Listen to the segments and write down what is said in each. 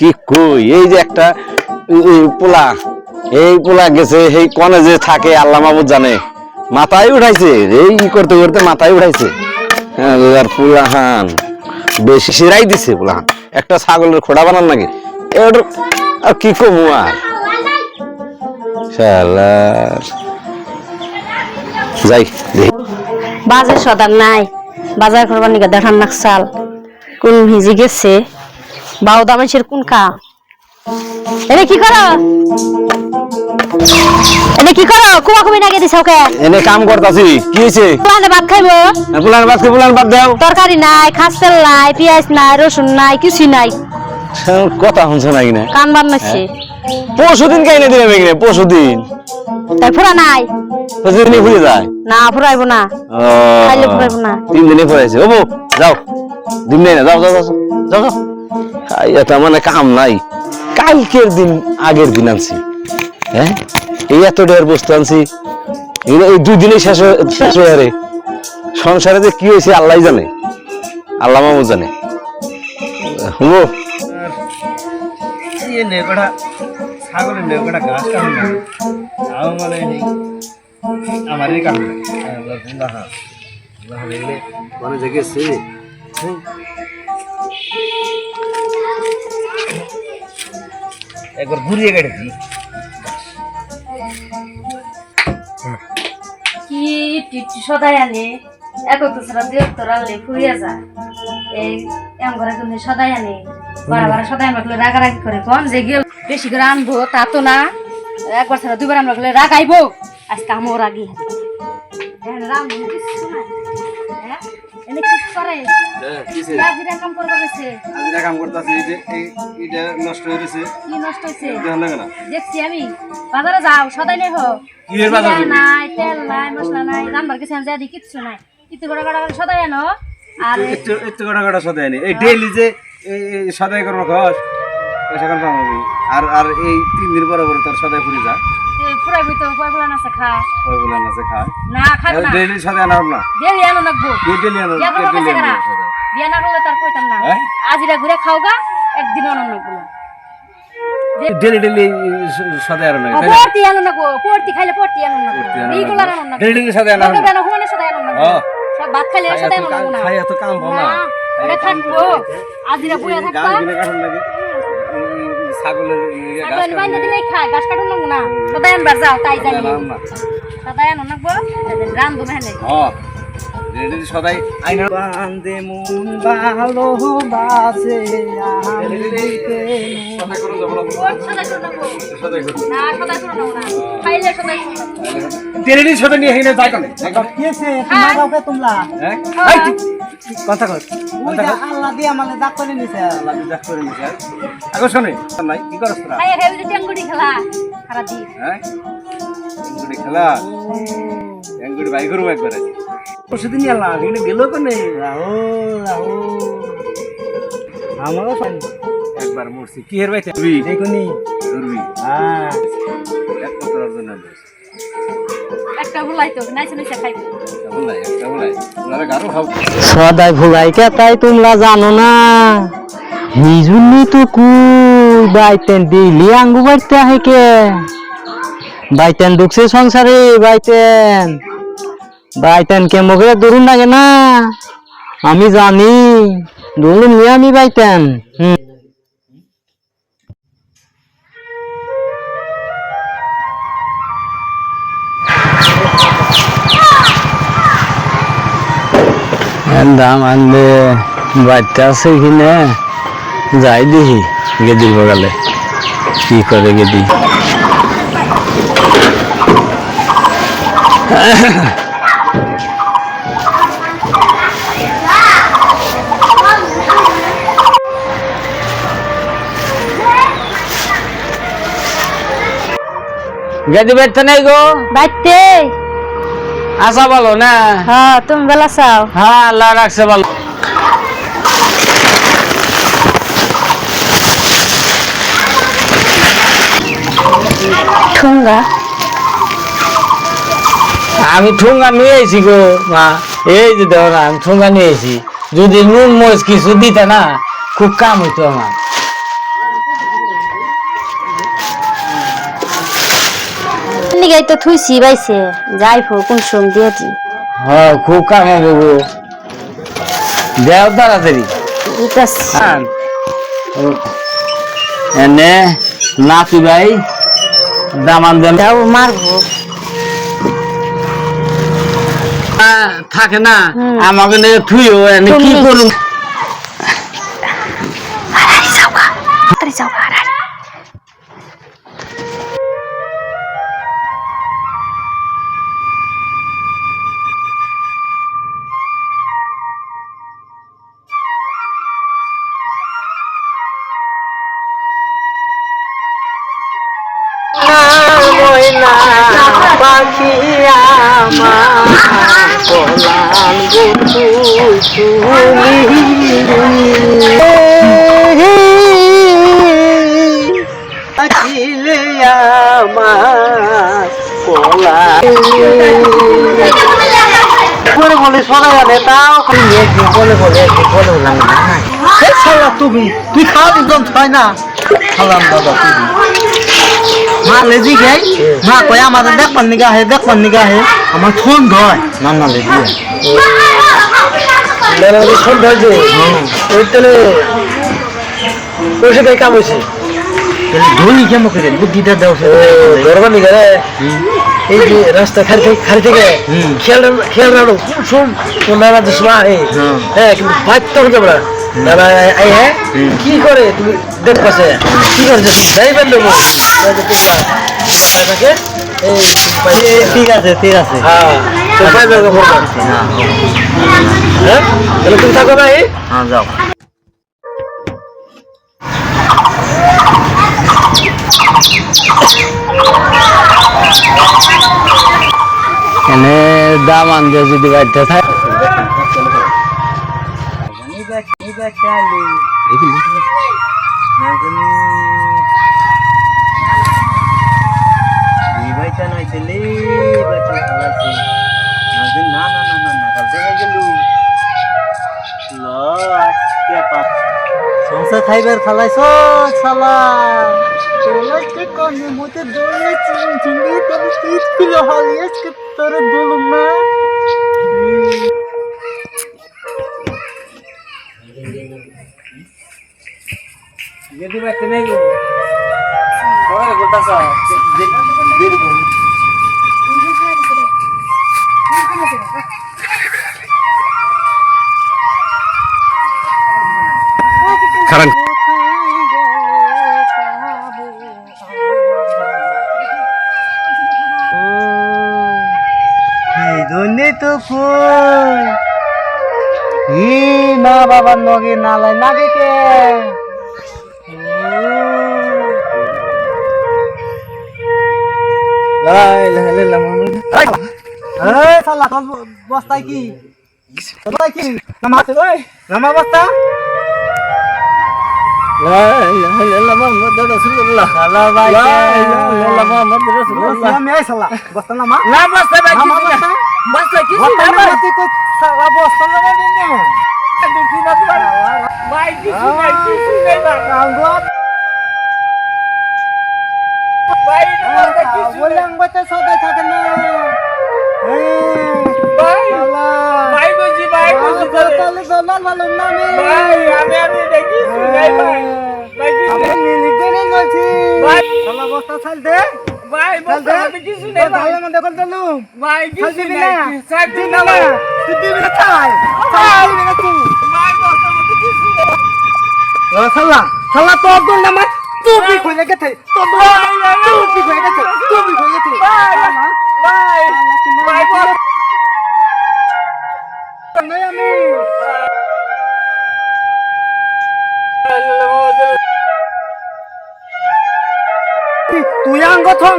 কি কই এই যে একটা পোলা এই পোলা গেছে এই কনে যে থাকে আল্লাহ মাহবুব জানে মাথায় উঠাইছে এই করতে করতে মাথায় উঠাইছে আর পোলাহান বেশি সিরাই দিছে পোলাহান একটা ছাগলের খোড়া বানান নাকি আর কি কমু আর শালার যাই বাজার সদার নাই বাজার করবার নিকে দেখান নাকসাল কোন ভিজি গেছে বাউ দামের কোন কা এনে কি করো কুয়া কুমি নাগে দিছ ওকে এনে কাম করতাছি কি হইছে পোলানে ভাত খাইবো পোলান ভাত দাও তরকারি নাই খাস তেল নাই পেঁয়াজ নাই রসুন নাই কিছু নাই কথা শুনছ নাকি না কান বান্নাছে পরশুদিন কাইনে দিবে মেঘনে পরশুদিন তাই ফুরা নাই পরশুদিনই ফুরে যায় না ফুরাইবো না খাইলে ফুরাইবো না 3 দিনে ফুরাইছে ওবো যাও দিন নেই না যাও যাও যাও যাও যাও এটা মানে কাম নাই কালকের দিন আগের দিন আনছি হ্যাঁ এই এত ঢের বস্তু আনছি এই 2 দিনে শেষ হয়ে রে সংসারে যে কি হয়েছে আল্লাহ জানে আল্লাহ মাহবুব জানে হবো ये नेगड़ा ছাগল নেগড়া ঘাস কাটে না আও মানে আমারই কাটে না হ্যাঁ না লেলে মানে জায়গা সে একবার ঘুরিয়ে কেটেছি কি টিটি সদাই আনে এক তো সারা বিরক্ত রালে ফুরিয়া যায় এই এম ঘরে তুমি সদাই আনে বারবার সদাই আমাকে রাগারাগি করে কোন যে গেল বেশি করে আনবো তা তো না একবার ছাড়া দুবার আমরা রাগাইবো আজকে আমও রাগি রাম কিছু না হ্যাঁ এনে কি করে কিসে আজিরা কাম করতে গেছে আজিরা কাম করতেছে এইটা নষ্ট হয়ে গেছে কি নষ্ট হইছে দেখেন না দেখছি আমি বাজারে যাও সদাই নেই হো কি এর বাজার নাই তেল নাই মশলা নাই রান্নার কিছু আনতে দি কিচ্ছু নাই ইতি গড়া গড়া সদাই আনো আর একটু গড়া সদাই নেই এই ডেইলি যে এই সদাই করব খাস পয়সা কাম পাবি আর এই 3 দিন পরে পরে তোর সদাই ফুরি যা পুরাই বইতো পয়গুলা না খা ওইগুলো আছে খায় না খাবো না ডেইলি সদাই আনাব না ডেলি আনো নাকবো ডেইলি আনো বিয়া না করলে তার কইতাম না আজিরা ঘুরে খাওগা একদিন আনো নাকবো না ডেইলি সদাই আনো না পড়তি আনো নাকবো পড়তি খাইলে পড়তি আনো নাকবো রেগুলার আনো নাকবো ডেইলি সদাই আনো না কেন হুনে সদাই আনো নাকবো সব ভাত খাইলে সদাই আনো নাকবো না খাই এত কাম ভালো না ওটা থাকবো আজিরা বুয়া থাকবা গাছ কিনে কাটন লাগে ছাগলের গাছ ছাগল বাইনা দিলে খায় গাছ কাটুন নাকবো না সদাই আনবার যাও তাই জানি সদাই আনো নাকবো রান্ধবো মেহনে হ্যাঁ ডেইলি সদাই আইনা বান্দে মন ভালোবাসে সদাই করো যাব না সদাই করো না সদাই করো না খাইলে সদাই ডেইলি সদাই নিয়ে হেনে যাই কোনে একদম কিছে তোমার কাউকে তোমলা হ্যাঁ এই কথা কর আল্লাহ দিয়ে আমালে দাগ করে নিছে আল্লাহ বিদায় করে নিছে আগো শুনে নাই কি করছ তোরা খাইয়ে হেলদি টেঙ্গুড়ি খেলা সারা দিন হ্যাঁ টেঙ্গুড়ি খেলা টেঙ্গুড়ি বাই করব একবারে পরশুদিন আল্লাহ এখানে গেল কোনে রাহুল আমারও একবার মরছি কি এর বাইতে তুই দেখুনি ধরবি হ্যাঁ এক কতর জন্য একটা ভুলাই তো নাইছে নাইছে খাইবো একটা বলাই তোরা গারো খাও সদাই ভুলাই কে তাই তোমরা জানো না হিজুনি তো কুই বাইতেন দিলি আঙ্গু বাড়তে আহে কে বাইতেন ঢুকছে সংসারে বাইতেন কে মগে দরুন লাগে না আমি জানি দরুন নিয়ে আমি বাইতেন দাম আনলে বাচ্চা আছে কিনে যাই দেখি গেদির বগালে কি করে গেদি গেদি বেড়তে নাই গো বাইতে আসা বলো না হ্যাঁ তুমি বেলা চাও হ্যাঁ আল্লাহ রাখছে বলো ঠুঙ্গা আমি ঠুঙ্গা নিয়ে এসেছি গো মা এই যে দেখো না আমি ঠুঙ্গা নিয়ে এসেছি যদি নুন মরিচ কিছু দিতে না খুব কাম হইতো আমার লিগাই তো থুইছি বাইছে যাই ফো কোন সোম দিয়েছি হ্যাঁ খুব কাম হবে গো দেও তাড়াতাড়ি দিতাছি হ্যাঁ এনে নাতি ভাই দামান দেন দাও মারবো থাকে না আমাকে নিয়ে থুইও এনে কি করুম তাড়াতাড়ি যাও হারারি ময়না পাখি আমার কলাম থাকিলে আমার কলা বলে বলে সরাই আনে তাও বলে বলে বলে বললাম তুমি তুই খাওয়া একদম হয় না খালাম দাদা তুমি মা লেজি গাই মা কয় আমাদের দেখবার নিগা হে আমার ফোন ধয় না না লেজি ফোন ধয় যে ওই তাহলে পয়সা দেয় কাম হয়েছে ধরি কেমন করে বুদ্ধিটা দেওয়া ধরবার নিগা রে এই যে রাস্তা খারি থেকে খেয়াল রাখো শুন তোমার দুশ্মা হ্যাঁ কিন্তু ফাইট তো হতে পারা দাদা আই হ্যাঁ কি করে তুমি দেখ পাশে কি করে যাই বললো ঠিক আছে হ্যাঁ তাহলে তুমি থাকো না হ্যাঁ যাও এনে দামান দিয়ে যদি বাড়িতে থাকে সংসার খাইবার খালাইছ শালা তোলাকে কোনে মতে দলে চিনি তোর তিত কিলো হলিয়াস কে তোর দলুম না যদি বাইতে নাই গো কয় গোটাসা দেব কারণ ধনে তো কই ই মা বাবার নগে নালাই নাগে কে লা ইলাহা ইল্লাল্লাহ মুহাম্মদ এই শালা তোর বস্তায় কি নামা বস্তা লা ইলাহা ইল্লাল্লাহ মুহাম্মাদুর রাসূলুল্লাহ শালা ভাই লা ইলাহা ইল্লাল্লাহ মুহাম্মাদুর রাসূলুল্লাহ আমি এই শালা বস্তা নামা না বস্তা ভাই নামা কি বস্তা বস্তা কি বস্তা নামা তুই কই শালা বস্তা নামা দিন না দেখি না ভাই কি নাই না ভাই বস্তা কি বললাম বাচ্চা সদাই থাকে না ভাই ভাই বুঝি তাহলে দলাল ভালো না ভাই আমি দেখি নাই ভাই ভাই কি নিলিগনে নছি ভাই শালা বস্তা ছাল দে ভাই বস্তা আমি কিছু নাই ভাই ভালো মন দেখল দলু ভাই কিছু দিবি নাই না সাইড দিবি না না তুই দিবি না চাই দিবি না তুই ভাই বস্তা মতে কিছু নাই শালা শালা তো দল না মত তুই কি কইলে গেছে তো তুই কি কইলে গেছে তুই কি কইলে গেছে ভাই ভাই বস্তা নাই আমি তুই আঙ্গ থং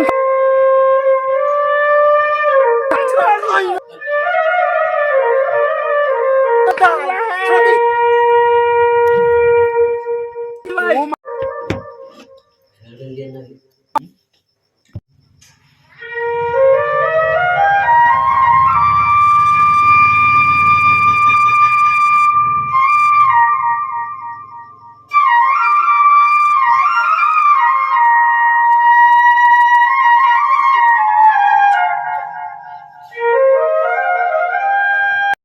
ভাই